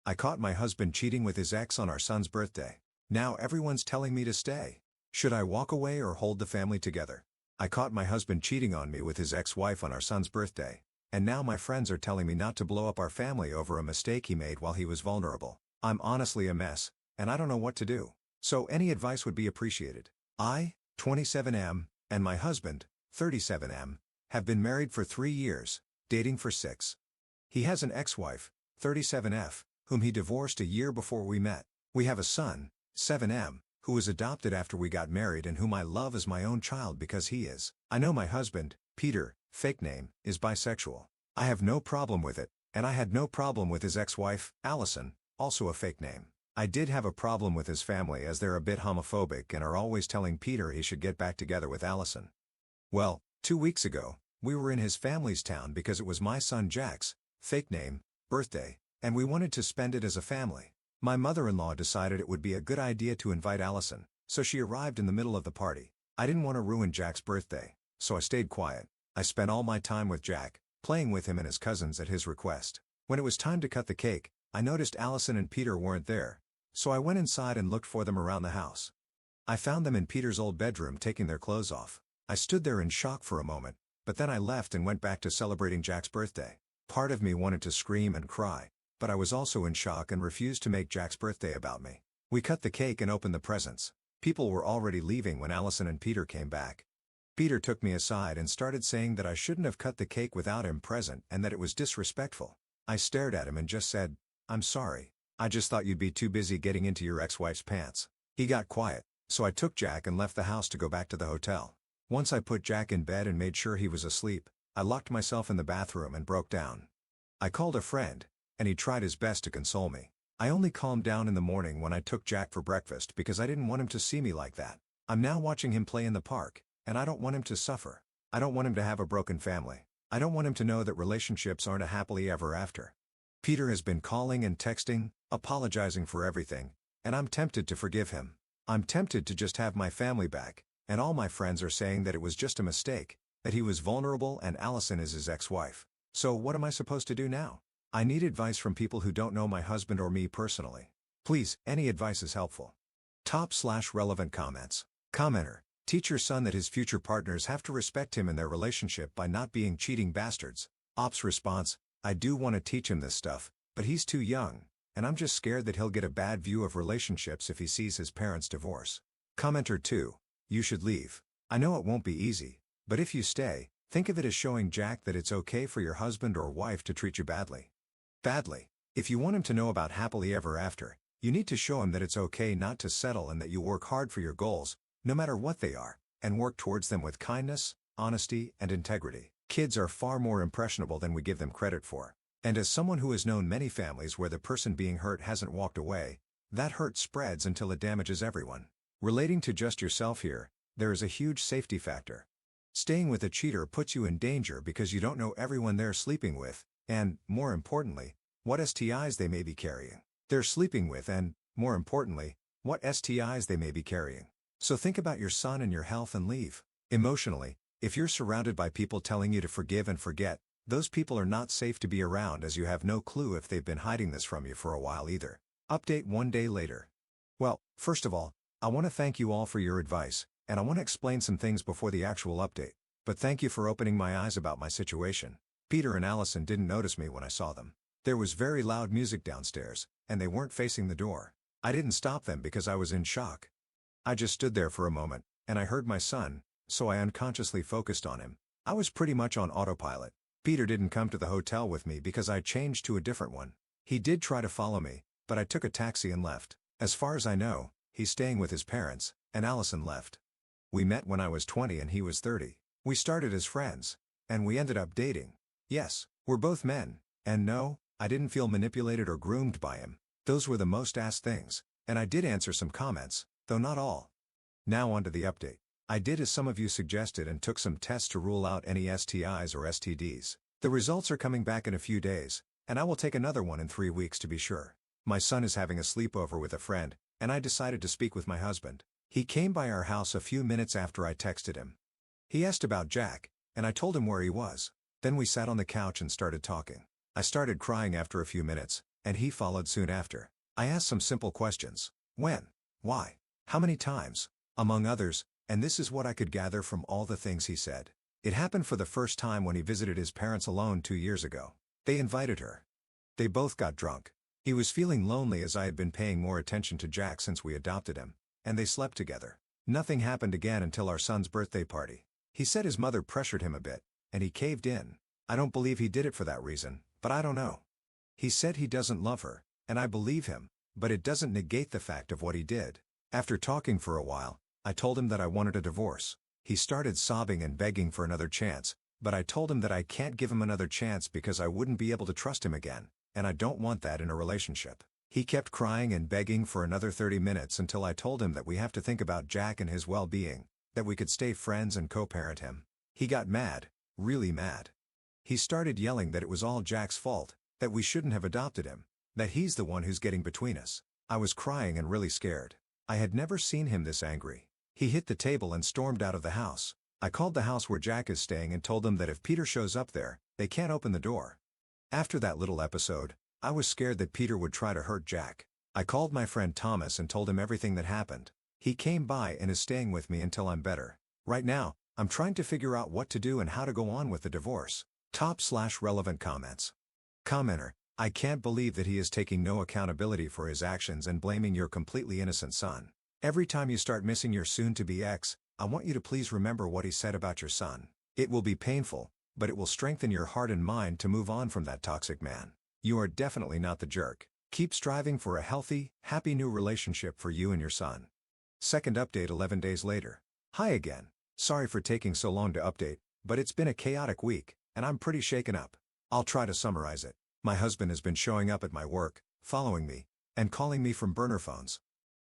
I caught my husband cheating with his ex on our son's birthday. Now everyone's telling me to stay. Should I walk away or hold the family together? I caught my husband cheating on me with his ex-wife on our son's birthday. And now my friends are telling me not to blow up our family over a mistake he made while he was vulnerable. I'm honestly a mess, and I don't know what to do. So any advice would be appreciated. I, 27M, and my husband, 37M, have been married for 3 years, dating for 6. He has an ex-wife, 37F, whom he divorced a year before we met. We have a son, 7M, who was adopted after we got married and whom I love as my own child because he is. I know my husband, Peter, fake name, is bisexual. I have no problem with it, and I had no problem with his ex-wife, Allison, also a fake name. I did have a problem with his family as they're a bit homophobic and are always telling Peter he should get back together with Allison. Well, 2 weeks ago, we were in his family's town because it was my son Jack's, fake name, birthday, and we wanted to spend it as a family. My mother-in-law decided it would be a good idea to invite Allison, so she arrived in the middle of the party. I didn't want to ruin Jack's birthday, so I stayed quiet. I spent all my time with Jack, playing with him and his cousins at his request. When it was time to cut the cake, I noticed Allison and Peter weren't there, so I went inside and looked for them around the house. I found them in Peter's old bedroom taking their clothes off. I stood there in shock for a moment, but then I left and went back to celebrating Jack's birthday. Part of me wanted to scream and cry, but I was also in shock and refused to make Jack's birthday about me. We cut the cake and opened the presents. People were already leaving when Allison and Peter came back. Peter took me aside and started saying that I shouldn't have cut the cake without him present and that it was disrespectful. I stared at him and just said, "I'm sorry. I just thought you'd be too busy getting into your ex-wife's pants." He got quiet, so I took Jack and left the house to go back to the hotel. Once I put Jack in bed and made sure he was asleep, I locked myself in the bathroom and broke down. I called a friend, and he tried his best to console me. I only calmed down in the morning when I took Jack for breakfast because I didn't want him to see me like that. I'm now watching him play in the park, and I don't want him to suffer. I don't want him to have a broken family. I don't want him to know that relationships aren't a happily ever after. Peter has been calling and texting, apologizing for everything, and I'm tempted to forgive him. I'm tempted to just have my family back, and all my friends are saying that it was just a mistake, that he was vulnerable and Allison is his ex-wife. So what am I supposed to do now? I need advice from people who don't know my husband or me personally. Please, any advice is helpful. Top/relevant comments. Commenter: teach your son that his future partners have to respect him in their relationship by not being cheating bastards. Ops response: I do want to teach him this stuff, but he's too young, and I'm just scared that he'll get a bad view of relationships if he sees his parents divorce. Commenter 2: you should leave. I know it won't be easy, but if you stay, think of it as showing Jack that it's okay for your husband or wife to treat you badly. If you want him to know about happily ever after, you need to show him that it's okay not to settle and that you work hard for your goals, no matter what they are, and work towards them with kindness, honesty, and integrity. Kids are far more impressionable than we give them credit for. And as someone who has known many families where the person being hurt hasn't walked away, that hurt spreads until it damages everyone. Relating to just yourself here, there is a huge safety factor. Staying with a cheater puts you in danger because you don't know everyone they're sleeping with, and, more importantly, what STIs they may be carrying. They're sleeping with and, more importantly, what STIs they may be carrying. So think about your son and your health and leave. Emotionally, if you're surrounded by people telling you to forgive and forget, those people are not safe to be around as you have no clue if they've been hiding this from you for a while either. Update 1 day later. Well, first of all, I want to thank you all for your advice, and I want to explain some things before the actual update. But thank you for opening my eyes about my situation. Peter and Allison didn't notice me when I saw them. There was very loud music downstairs, and they weren't facing the door. I didn't stop them because I was in shock. I just stood there for a moment, and I heard my son, so I unconsciously focused on him. I was pretty much on autopilot. Peter didn't come to the hotel with me because I changed to a different one. He did try to follow me, but I took a taxi and left. As far as I know, he's staying with his parents, and Allison left. We met when I was 20 and he was 30. We started as friends, and we ended up dating. Yes, we're both men, and no, I didn't feel manipulated or groomed by him. Those were the most asked things, and I did answer some comments, though not all. Now on to the update. I did as some of you suggested and took some tests to rule out any STIs or STDs. The results are coming back in a few days, and I will take another one in 3 weeks to be sure. My son is having a sleepover with a friend, and I decided to speak with my husband. He came by our house a few minutes after I texted him. He asked about Jack, and I told him where he was. Then we sat on the couch and started talking. I started crying after a few minutes, and he followed soon after. I asked some simple questions. When? Why? How many times? Among others, and this is what I could gather from all the things he said. It happened for the first time when he visited his parents alone 2 years ago. They invited her. They both got drunk. He was feeling lonely as I had been paying more attention to Jack since we adopted him, and they slept together. Nothing happened again until our son's birthday party. He said his mother pressured him a bit, and he caved in. I don't believe he did it for that reason, but I don't know. He said he doesn't love her, and I believe him, but it doesn't negate the fact of what he did. After talking for a while, I told him that I wanted a divorce. He started sobbing and begging for another chance, but I told him that I can't give him another chance because I wouldn't be able to trust him again, and I don't want that in a relationship. He kept crying and begging for another 30 minutes until I told him that we have to think about Jack and his well-being, that we could stay friends and co-parent him. He got mad, really mad. He started yelling that it was all Jack's fault, that we shouldn't have adopted him, that he's the one who's getting between us. I was crying and really scared. I had never seen him this angry. He hit the table and stormed out of the house. I called the house where Jack is staying and told them that if Peter shows up there, they can't open the door. After that little episode, I was scared that Peter would try to hurt Jack. I called my friend Thomas and told him everything that happened. He came by and is staying with me until I'm better. Right now, I'm trying to figure out what to do and how to go on with the divorce. Top/relevant comments. Commenter: I can't believe that he is taking no accountability for his actions and blaming your completely innocent son. Every time you start missing your soon-to-be ex, I want you to please remember what he said about your son. It will be painful, but it will strengthen your heart and mind to move on from that toxic man. You are definitely not the jerk. Keep striving for a healthy, happy new relationship for you and your son. Second update 11 days later. Hi again. Sorry for taking so long to update, but it's been a chaotic week, and I'm pretty shaken up. I'll try to summarize it. My husband has been showing up at my work, following me, and calling me from burner phones.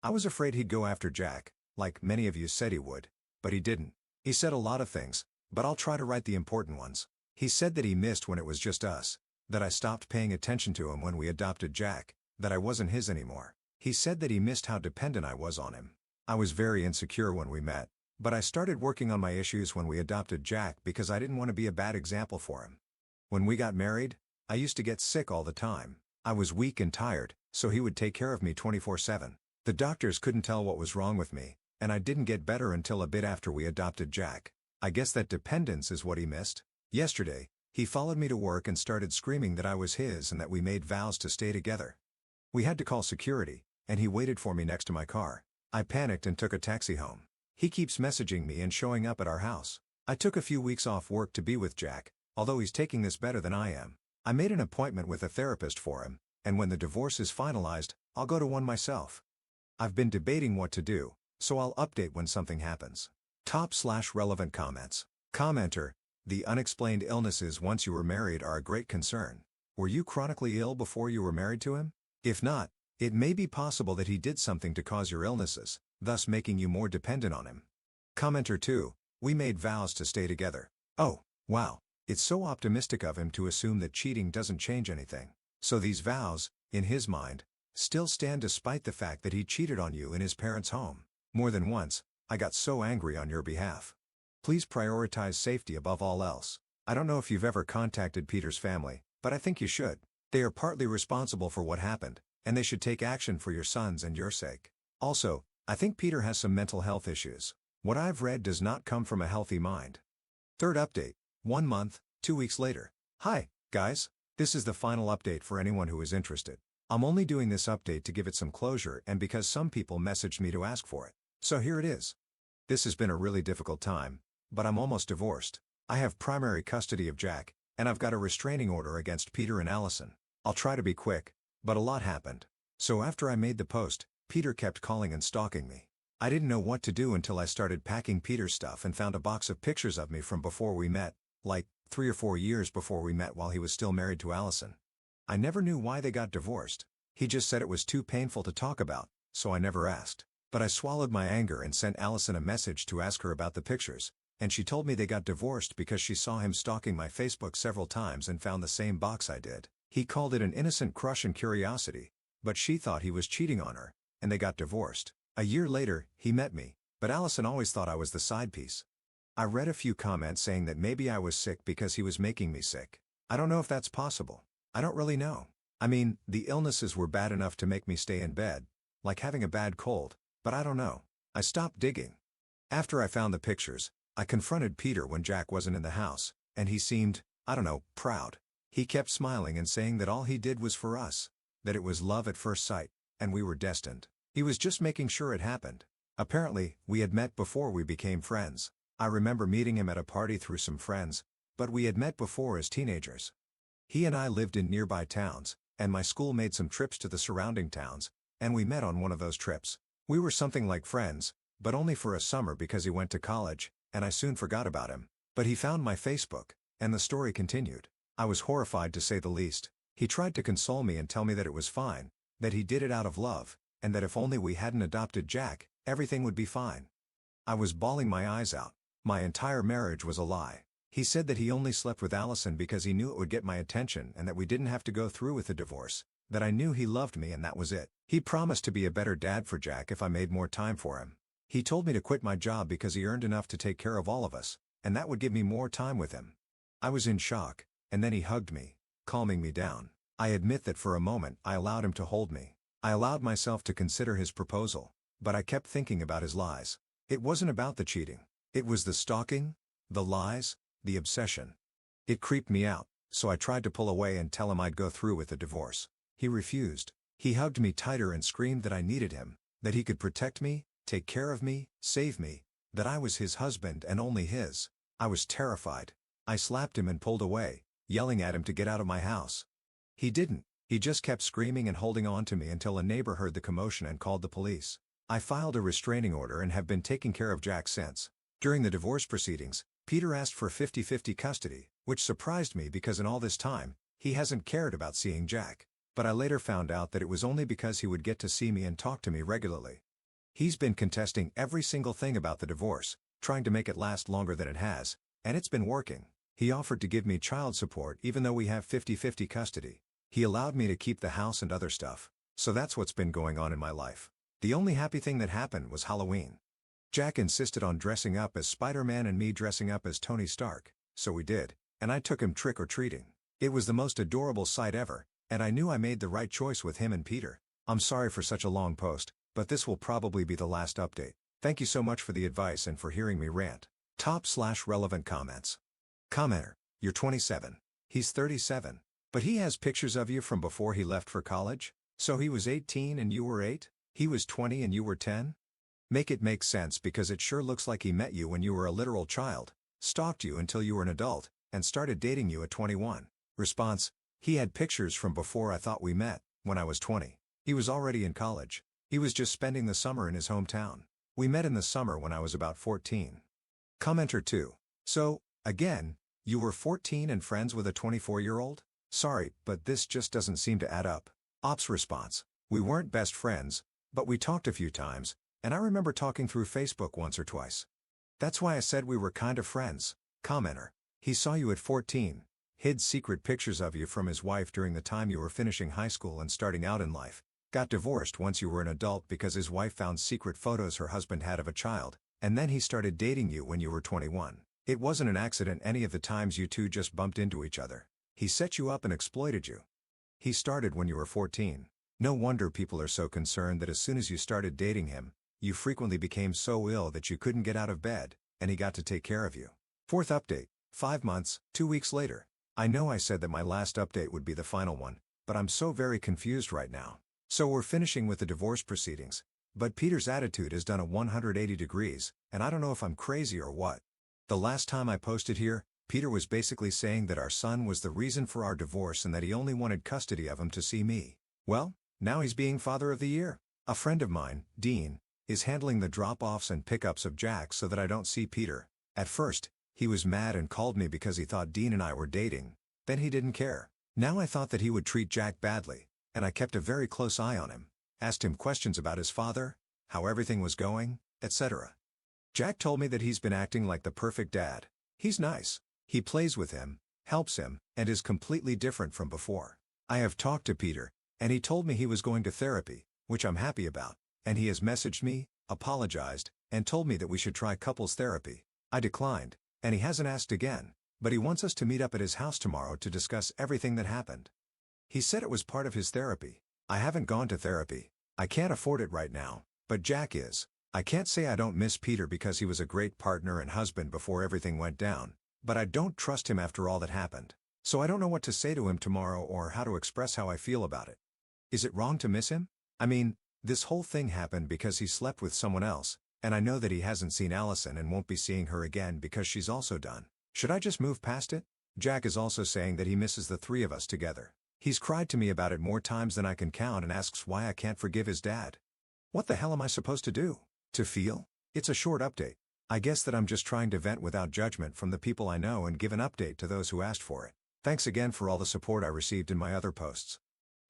I was afraid he'd go after Jack, like many of you said he would, but he didn't. He said a lot of things, but I'll try to write the important ones. He said that he missed when it was just us, that I stopped paying attention to him when we adopted Jack, that I wasn't his anymore. He said that he missed how dependent I was on him. I was very insecure when we met, but I started working on my issues when we adopted Jack because I didn't want to be a bad example for him. When we got married, I used to get sick all the time. I was weak and tired, so he would take care of me 24/7. The doctors couldn't tell what was wrong with me, and I didn't get better until a bit after we adopted Jack. I guess that dependence is what he missed. Yesterday, he followed me to work and started screaming that I was his and that we made vows to stay together. We had to call security, and he waited for me next to my car. I panicked and took a taxi home. He keeps messaging me and showing up at our house. I took a few weeks off work to be with Jack, although he's taking this better than I am. I made an appointment with a therapist for him, and when the divorce is finalized, I'll go to one myself. I've been debating what to do, so I'll update when something happens. Top/relevant comments. Commenter: the unexplained illnesses once you were married are a great concern. Were you chronically ill before you were married to him? If not, it may be possible that he did something to cause your illnesses, thus making you more dependent on him. Commenter 2: we made vows to stay together. Oh, wow, it's so optimistic of him to assume that cheating doesn't change anything. So these vows, in his mind, still stand despite the fact that he cheated on you in his parents' home. More than once, I got so angry on your behalf. Please prioritize safety above all else. I don't know if you've ever contacted Peter's family, but I think you should. They are partly responsible for what happened, and they should take action for your sons and your sake. Also, I think Peter has some mental health issues. What I've read does not come from a healthy mind. Third update, 1 month, 2 weeks later. Hi, guys. This is the final update for anyone who is interested. I'm only doing this update to give it some closure and because some people messaged me to ask for it. So here it is. This has been a really difficult time, but I'm almost divorced. I have primary custody of Jack, and I've got a restraining order against Peter and Allison. I'll try to be quick, but a lot happened. So after I made the post, Peter kept calling and stalking me. I didn't know what to do until I started packing Peter's stuff and found a box of pictures of me from before we met, like 3 or 4 years before we met while he was still married to Allison. I never knew why they got divorced. He just said it was too painful to talk about, so I never asked. But I swallowed my anger and sent Allison a message to ask her about the pictures, and she told me they got divorced because she saw him stalking my Facebook several times and found the same box I did. He called it an innocent crush and curiosity, but she thought he was cheating on her, and they got divorced. A year later, he met me, but Allison always thought I was the side piece. I read a few comments saying that maybe I was sick because he was making me sick. I don't know if that's possible. I don't really know. I mean, the illnesses were bad enough to make me stay in bed, like having a bad cold, but I don't know. I stopped digging. After I found the pictures, I confronted Peter when Jack wasn't in the house, and he seemed, I don't know, proud. He kept smiling and saying that all he did was for us, that it was love at first sight, and we were destined. He was just making sure it happened. Apparently, we had met before we became friends. I remember meeting him at a party through some friends, but we had met before as teenagers. He and I lived in nearby towns, and my school made some trips to the surrounding towns, and we met on one of those trips. We were something like friends, but only for a summer because he went to college, and I soon forgot about him. But he found my Facebook, and the story continued. I was horrified to say the least. He tried to console me and tell me that it was fine, that he did it out of love, and that if only we hadn't adopted Jack, everything would be fine. I was bawling my eyes out. My entire marriage was a lie. He said that he only slept with Allison because he knew it would get my attention and that we didn't have to go through with the divorce, that I knew he loved me and that was it. He promised to be a better dad for Jack if I made more time for him. He told me to quit my job because he earned enough to take care of all of us, and that would give me more time with him. I was in shock, and then he hugged me, calming me down. I admit that for a moment I allowed him to hold me. I allowed myself to consider his proposal, but I kept thinking about his lies. It wasn't about the cheating. It was the stalking, the lies, the obsession. It creeped me out, so I tried to pull away and tell him I'd go through with the divorce. He refused. He hugged me tighter and screamed that I needed him, that he could protect me, take care of me, save me, that I was his husband and only his. I was terrified. I slapped him and pulled away, yelling at him to get out of my house. He didn't. He just kept screaming and holding on to me until a neighbor heard the commotion and called the police. I filed a restraining order and have been taking care of Jack since. During the divorce proceedings, Peter asked for 50-50 custody, which surprised me because in all this time, he hasn't cared about seeing Jack. But I later found out that it was only because he would get to see me and talk to me regularly. He's been contesting every single thing about the divorce, trying to make it last longer than it has, and it's been working. He offered to give me child support even though we have 50-50 custody. He allowed me to keep the house and other stuff, so that's what's been going on in my life. The only happy thing that happened was Halloween. Jack insisted on dressing up as Spider-Man and me dressing up as Tony Stark, so we did, and I took him trick-or-treating. It was the most adorable sight ever, and I knew I made the right choice with him and Peter. I'm sorry for such a long post, but this will probably be the last update. Thank you so much for the advice and for hearing me rant. Top/relevant comments. Commenter, you're 27. He's 37. But he has pictures of you from before he left for college? So he was 18 and you were 8? He was 20 and you were 10? Make it make sense because it sure looks like he met you when you were a literal child, stalked you until you were an adult, and started dating you at 21. Response, he had pictures from before I thought we met, when I was 20. He was already in college. He was just spending the summer in his hometown. We met in the summer when I was about 14. Commenter 2. So, again, you were 14 and friends with a 24-year-old? Sorry, but this just doesn't seem to add up. Ops response, we weren't best friends, but we talked a few times, and I remember talking through Facebook once or twice. That's why I said we were kind of friends. Commenter, he saw you at 14, hid secret pictures of you from his wife during the time you were finishing high school and starting out in life, got divorced once you were an adult because his wife found secret photos her husband had of a child, and then he started dating you when you were 21. It wasn't an accident any of the times you two just bumped into each other. He set you up and exploited you. He started when you were 14. No wonder people are so concerned that as soon as you started dating him, you frequently became so ill that you couldn't get out of bed, and he got to take care of you. Fourth update, 5 months, 2 weeks later. I know I said that my last update would be the final one, but I'm so very confused right now. So we're finishing with the divorce proceedings, but Peter's attitude has done a 180 degrees, and I don't know if I'm crazy or what. The last time I posted here, Peter was basically saying that our son was the reason for our divorce and that he only wanted custody of him to see me. Well, now he's being Father of the Year. A friend of mine, Dean, is handling the drop-offs and pickups of Jack so that I don't see Peter. At first, he was mad and called me because he thought Dean and I were dating. Then he didn't care. Now I thought that he would treat Jack badly, and I kept a very close eye on him, asked him questions about his father, how everything was going, etc. Jack told me that he's been acting like the perfect dad. He's nice. He plays with him, helps him, and is completely different from before. I have talked to Peter, and he told me he was going to therapy, which I'm happy about, and he has messaged me, apologized, and told me that we should try couples therapy. I declined, and he hasn't asked again, but he wants us to meet up at his house tomorrow to discuss everything that happened. He said it was part of his therapy. I haven't gone to therapy. I can't afford it right now, but Jack is. I can't say I don't miss Peter because he was a great partner and husband before everything went down, but I don't trust him after all that happened. So I don't know what to say to him tomorrow or how to express how I feel about it. Is it wrong to miss him? I mean, this whole thing happened because he slept with someone else, and I know that he hasn't seen Allison and won't be seeing her again because she's also done. Should I just move past it? Jack is also saying that he misses the three of us together. He's cried to me about it more times than I can count and asks why I can't forgive his dad. What the hell am I supposed to do? To feel? It's a short update. I guess that I'm just trying to vent without judgment from the people I know and give an update to those who asked for it. Thanks again for all the support I received in my other posts.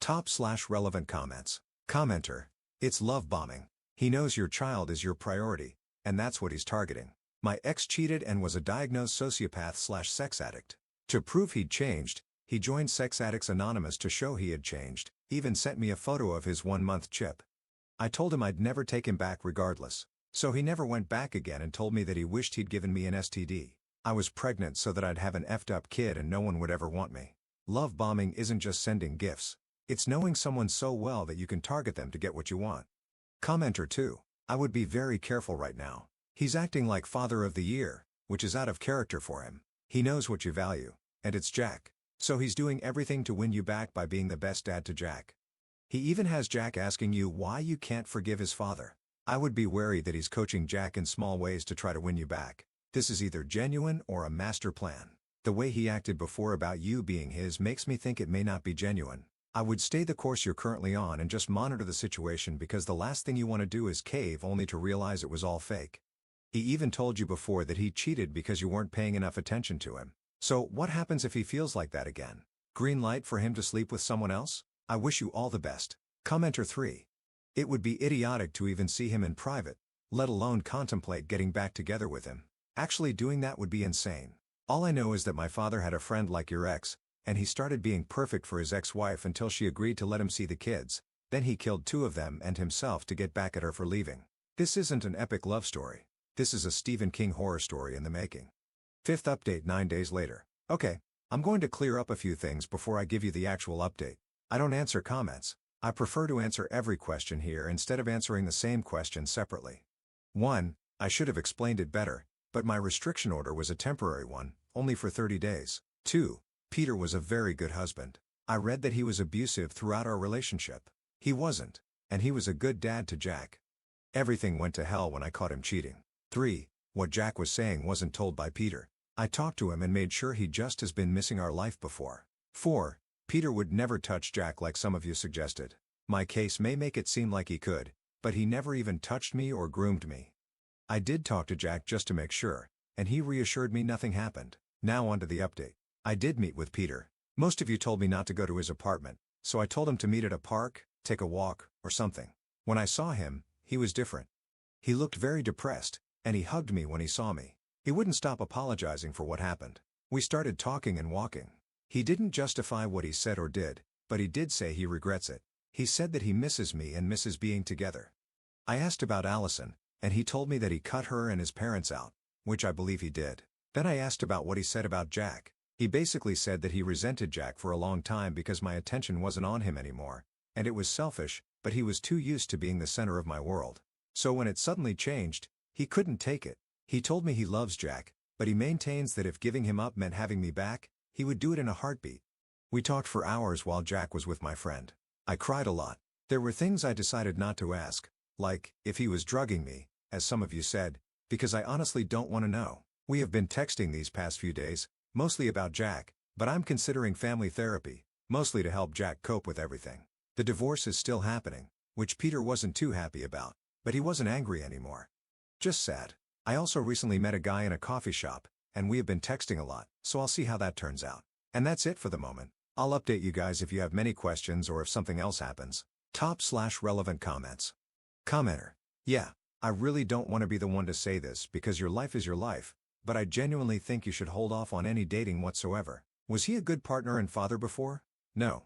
Top/relevant comments. Commenter. It's love bombing. He knows your child is your priority, and that's what he's targeting. My ex cheated and was a diagnosed sociopath/sex addict. To prove he'd changed, he joined Sex Addicts Anonymous to show he had changed, even sent me a photo of his 1-month chip. I told him I'd never take him back regardless. So he never went back again and told me that he wished he'd given me an STD. I was pregnant so that I'd have an effed up kid and no one would ever want me. Love bombing isn't just sending gifts. It's knowing someone so well that you can target them to get what you want. Commenter 2. I would be very careful right now. He's acting like Father of the Year, which is out of character for him. He knows what you value, and it's Jack. So he's doing everything to win you back by being the best dad to Jack. He even has Jack asking you why you can't forgive his father. I would be wary that he's coaching Jack in small ways to try to win you back. This is either genuine or a master plan. The way he acted before about you being his makes me think it may not be genuine. I would stay the course you're currently on and just monitor the situation because the last thing you want to do is cave only to realize it was all fake. He even told you before that he cheated because you weren't paying enough attention to him. So what happens if he feels like that again? Green light for him to sleep with someone else? I wish you all the best. Commenter 3. It would be idiotic to even see him in private, let alone contemplate getting back together with him. Actually doing that would be insane. All I know is that my father had a friend like your ex, and he started being perfect for his ex-wife until she agreed to let him see the kids. Then he killed 2 of them and himself to get back at her for leaving. This isn't an epic love story. This is a Stephen King horror story in the making. 5th update 9 days later. Okay, I'm going to clear up a few things before I give you the actual update. I don't answer comments. I prefer to answer every question here instead of answering the same question separately. 1. I should have explained it better, but my restriction order was a temporary one, only for 30 days. 2. Peter was a very good husband. I read that he was abusive throughout our relationship. He wasn't, and he was a good dad to Jack. Everything went to hell when I caught him cheating. 3. What Jack was saying wasn't told by Peter. I talked to him and made sure he just has been missing our life before. 4. Peter would never touch Jack like some of you suggested. My case may make it seem like he could, but he never even touched me or groomed me. I did talk to Jack just to make sure, and he reassured me nothing happened. Now on to the update. I did meet with Peter. Most of you told me not to go to his apartment, so I told him to meet at a park, take a walk, or something. When I saw him, he was different. He looked very depressed, and he hugged me when he saw me. He wouldn't stop apologizing for what happened. We started talking and walking. He didn't justify what he said or did, but he did say he regrets it. He said that he misses me and misses being together. I asked about Allison, and he told me that he cut her and his parents out, which I believe he did. Then I asked about what he said about Jack. He basically said that he resented Jack for a long time because my attention wasn't on him anymore, and it was selfish, but he was too used to being the center of my world. So when it suddenly changed, he couldn't take it. He told me he loves Jack, but he maintains that if giving him up meant having me back, he would do it in a heartbeat. We talked for hours while Jack was with my friend. I cried a lot. There were things I decided not to ask, like, if he was drugging me, as some of you said, because I honestly don't want to know. We have been texting these past few days, mostly about Jack, but I'm considering family therapy, mostly to help Jack cope with everything. The divorce is still happening, which Peter wasn't too happy about, but he wasn't angry anymore. Just sad. I also recently met a guy in a coffee shop, and we have been texting a lot, so I'll see how that turns out. And that's it for the moment. I'll update you guys if you have many questions or if something else happens. Top/relevant comments. Commenter. Yeah, I really don't want to be the one to say this because your life is your life, but I genuinely think you should hold off on any dating whatsoever. Was he a good partner and father before? No.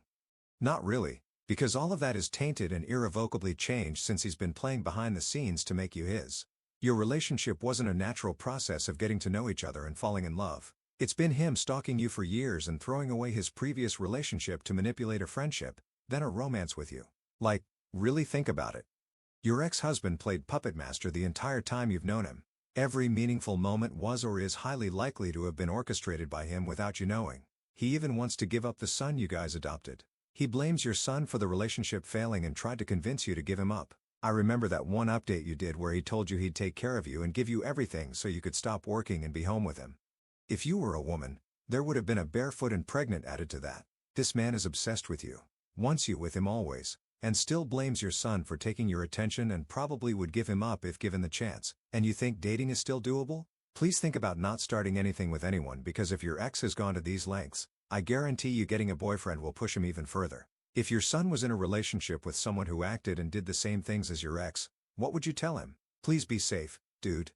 Not really, because all of that is tainted and irrevocably changed since he's been playing behind the scenes to make you his. Your relationship wasn't a natural process of getting to know each other and falling in love. It's been him stalking you for years and throwing away his previous relationship to manipulate a friendship, then a romance with you. Like, really think about it. Your ex-husband played puppet master the entire time you've known him. Every meaningful moment was or is highly likely to have been orchestrated by him without you knowing. He even wants to give up the son you guys adopted. He blames your son for the relationship failing and tried to convince you to give him up. I remember that one update you did where he told you he'd take care of you and give you everything so you could stop working and be home with him. If you were a woman, there would have been a barefoot and pregnant added to that. This man is obsessed with you, wants you with him always, and still blames your son for taking your attention and probably would give him up if given the chance. And you think dating is still doable? Please think about not starting anything with anyone, because if your ex has gone to these lengths, I guarantee you getting a boyfriend will push him even further. If your son was in a relationship with someone who acted and did the same things as your ex, what would you tell him? Please be safe, dude.